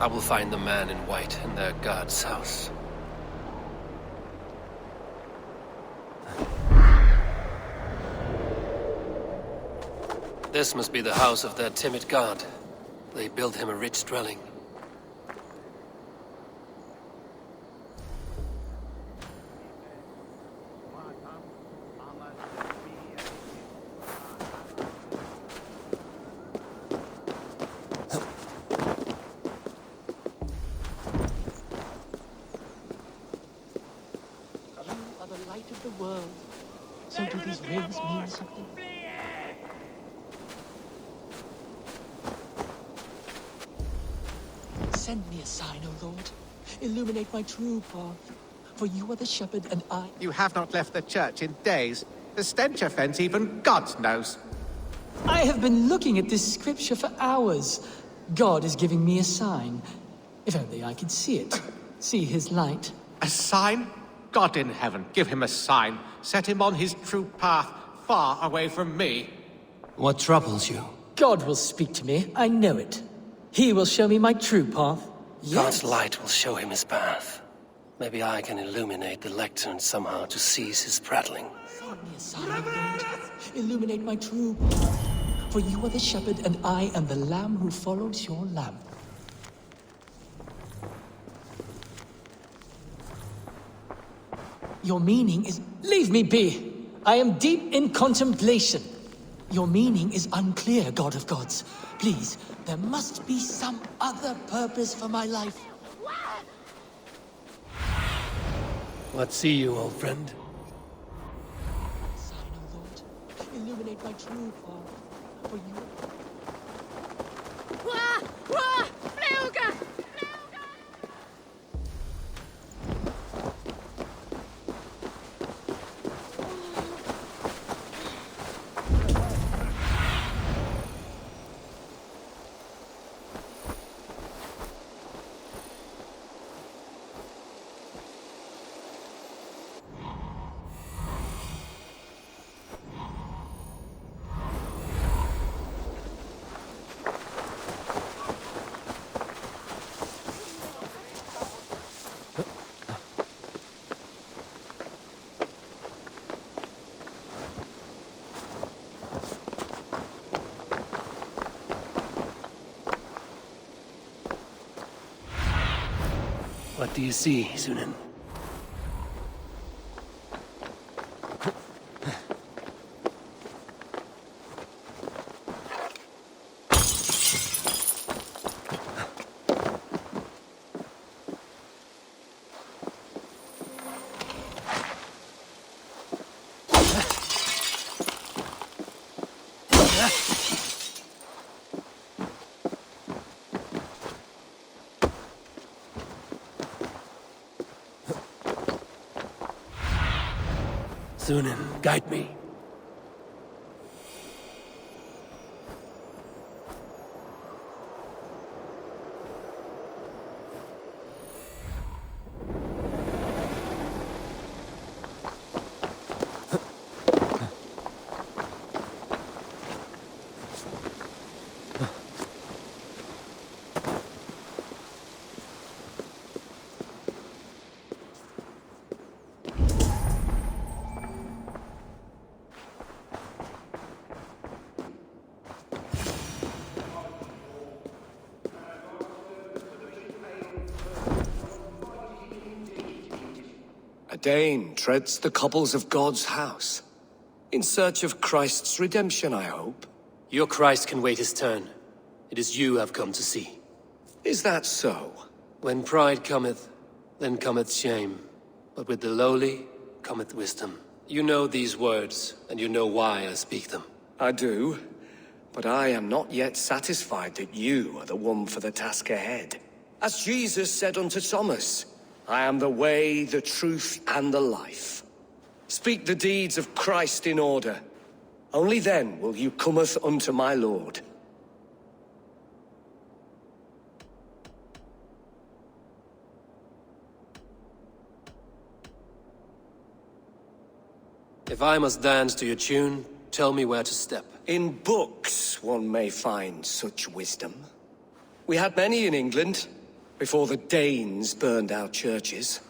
I will find the man in white in their god's house. This must be the house of their timid god. They built him a rich dwelling. You are the light of the world. So do these rings mean something? Send me a sign, O Lord. Illuminate my true path. For you are the shepherd and I... You have not left the church in days. The stench offense even God knows. I have been looking at this scripture for hours. God is giving me a sign. If only I could see it. See his light. A sign? God in heaven, give him a sign. Set him on his true path, far away from me. What troubles you? God will speak to me, I know it. He will show me my true path. Yes. God's light will show him his path. Maybe I can illuminate the lectern somehow to cease his prattling. Send me a sign, O Lord. Illuminate my true path. For you are the shepherd and I am the lamb who follows your lamp. Your meaning is... Leave me be! I am deep in contemplation. Your meaning is unclear, God of gods. Please, there must be some other purpose for my life. What see you, old friend? Sign, O Lord. Illuminate my true path. For you... What do you see, Sunan? Sunan, guide me. A Dane treads the cobbles of God's house. In search of Christ's redemption, I hope. Your Christ can wait his turn. It is you I've come to see. Is that so? When pride cometh, then cometh shame. But with the lowly cometh wisdom. You know these words, and you know why I speak them. I do, but I am not yet satisfied that you are the one for the task ahead. As Jesus said unto Thomas, I am the way, the truth, and the life. Speak the deeds of Christ in order. Only then will you cometh unto my Lord. If I must dance to your tune, tell me where to step. In books one may find such wisdom. We had many in England, before the Danes burned our churches.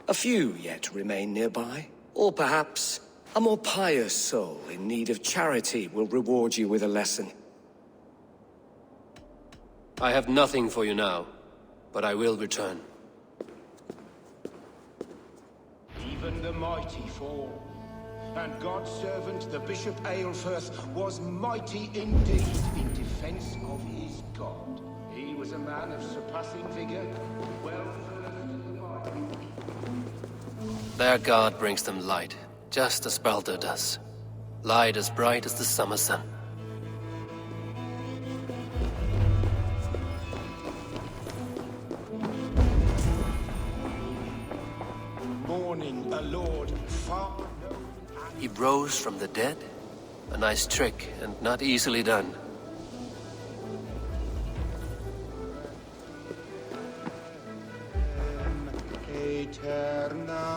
A few yet remain nearby. Or perhaps a more pious soul in need of charity will reward you with a lesson. I have nothing for you now, but I will return. Even the mighty fall. And God's servant, the Bishop Aelfirth, was mighty indeed in defense of his God. He was a man of surpassing vigor, well versed in the Bible. Their God brings them light, just as Baldur does. Light as bright as the summer sun. Mourning a lord far known. He rose from the dead? A nice trick, and not easily done.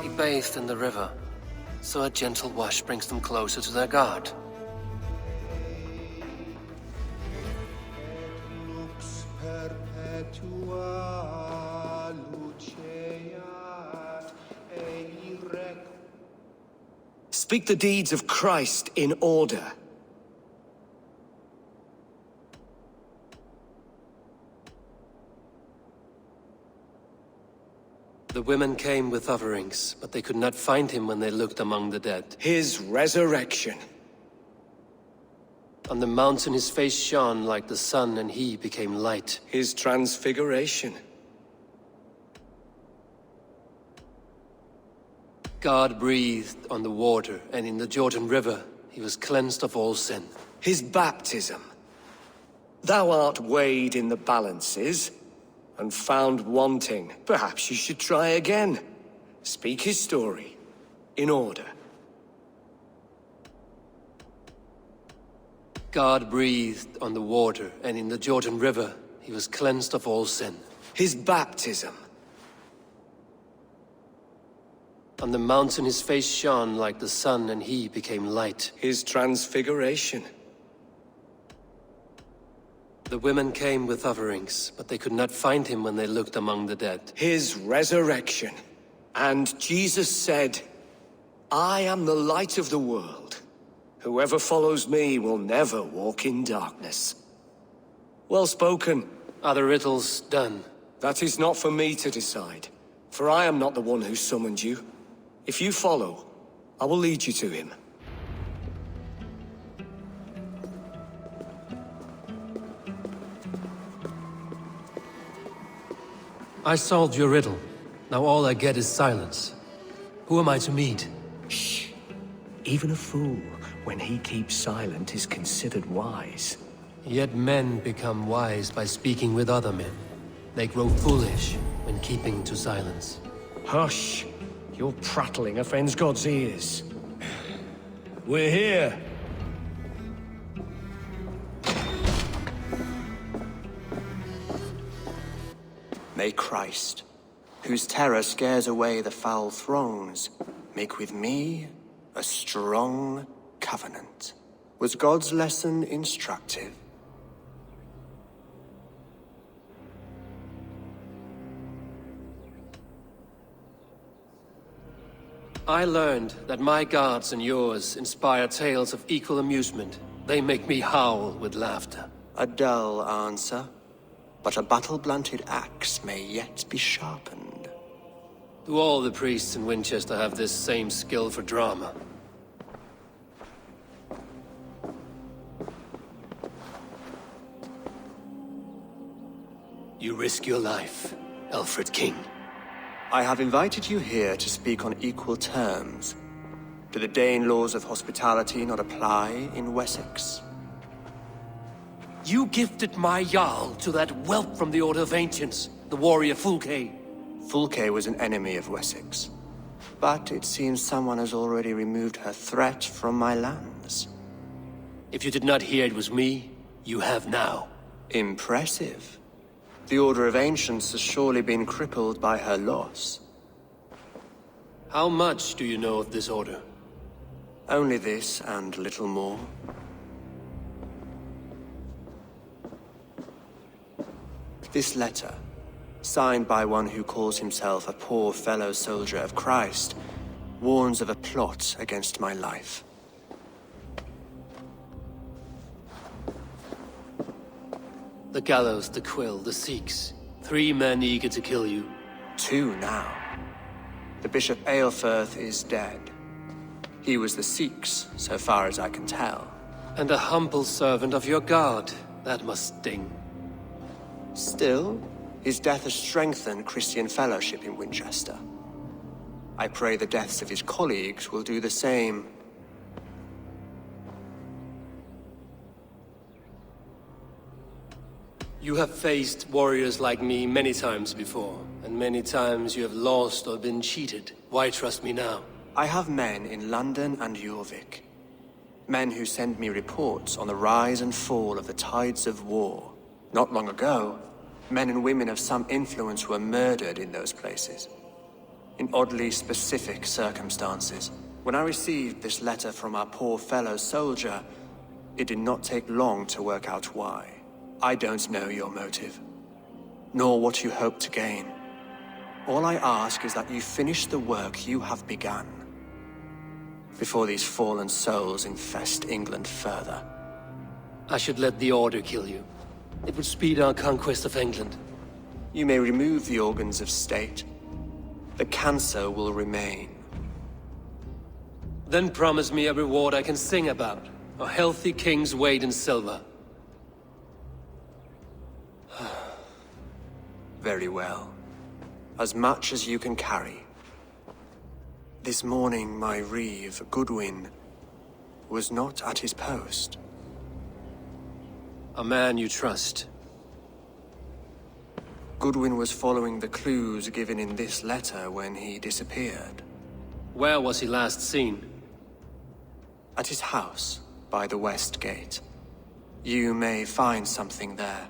He bathed in the river, so a gentle wash brings them closer to their god. Speak the deeds of Christ in order. The women came with offerings, but they could not find him when they looked among the dead. His resurrection. On the mountain his face shone like the sun, and he became light. His transfiguration. God breathed on the water, and in the Jordan River he was cleansed of all sin. His baptism. Thou art weighed in the balances, and found wanting. Perhaps you should try again. Speak his story, in order. God breathed on the water, and in the Jordan River he was cleansed of all sin. His baptism. On the mountain his face shone like the sun, and he became light. His transfiguration. The women came with offerings, but they could not find him when they looked among the dead. His resurrection. And Jesus said, I am the light of the world. Whoever follows me will never walk in darkness. Well spoken. Are the riddles done? That is not for me to decide, for I am not the one who summoned you. If you follow, I will lead you to him. I solved your riddle. Now all I get is silence. Who am I to meet? Shh. Even a fool, when he keeps silent, is considered wise. Yet men become wise by speaking with other men. They grow foolish when keeping to silence. Hush! Your prattling offends God's ears. We're here. May Christ, whose terror scares away the foul throngs, make with me a strong covenant. Was God's lesson instructive? I learned that my gods and yours inspire tales of equal amusement. They make me howl with laughter. A dull answer, but a battle-blunted axe may yet be sharpened. Do all the priests in Winchester have this same skill for drama? You risk your life, Alfred King. I have invited you here to speak on equal terms. Do the Dane laws of hospitality not apply in Wessex? You gifted my Jarl to that whelp from the Order of Ancients, the warrior Fulke. Fulke was an enemy of Wessex. But it seems someone has already removed her threat from my lands. If you did not hear it was me, you have now. Impressive. The Order of Ancients has surely been crippled by her loss. How much do you know of this order? Only this and little more. This letter, signed by one who calls himself a poor fellow soldier of Christ, warns of a plot against my life. The gallows, the quill, the Sikhs. 3 men eager to kill you. 2 now. The Bishop Aelfirth is dead. He was the Sikhs, so far as I can tell. And a humble servant of your god. That must sting. Still, his death has strengthened Christian fellowship in Winchester. I pray the deaths of his colleagues will do the same. You have faced warriors like me many times before, and many times you have lost or been cheated. Why trust me now? I have men in London and Jorvik. Men who send me reports on the rise and fall of the tides of war. Not long ago, men and women of some influence were murdered in those places. In oddly specific circumstances. When I received this letter from our poor fellow soldier, it did not take long to work out why. I don't know your motive, nor what you hope to gain. All I ask is that you finish the work you have begun, before these fallen souls infest England further. I should let the Order kill you. It would speed our conquest of England. You may remove the organs of state. The cancer will remain. Then promise me a reward I can sing about. A healthy king's weight in silver. Very well. As much as you can carry. This morning, my reeve, Goodwin, was not at his post. A man you trust. Goodwin was following the clues given in this letter when he disappeared. Where was he last seen? At his house, by the west gate. You may find something there.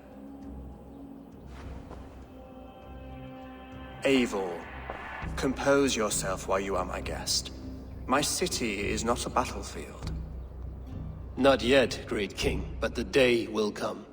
Eivor, compose yourself while you are my guest. My city is not a battlefield. Not yet, great king, but the day will come.